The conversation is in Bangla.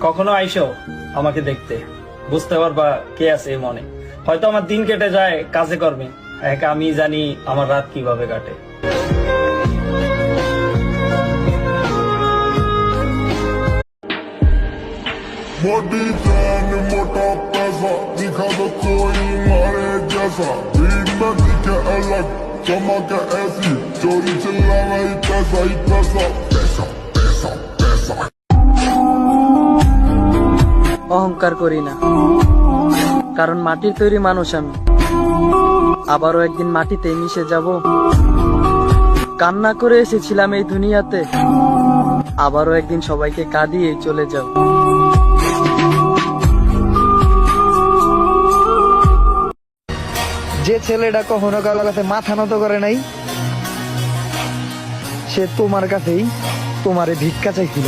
কখনো আইসো আমাকে দেখতে, বুঝতে পারবা কে আছে এই মনে। হয়তো আমার দিন কেটে যায় কাজে কর্মে, একা আমি জানি আমার রাত কিভাবে কাটে। मोटी जान मोटा पैसा दिखा दो कोई मारे जैसा भीड़ में दिखे अलग चमक ऐसी चोरी चिल्ला रही पैसा ही पैसा पैसा पैसा पैसा। অহংকার করি না, কারণ মাটির তৈরি মানুষ আমি। আবারও একদিন মাটিতে মিশে যাব। কান্না করে এসেছিলাম এই দুনিয়াতে, আবারও একদিন সবাইকে কাঁদিয়ে চলে যাব। যে ছেলেটা কখনো কারো কাছে মাথা নত করে নাই, সে তোমার কাছেই তোমারে ভিক্ষা চাইছিল।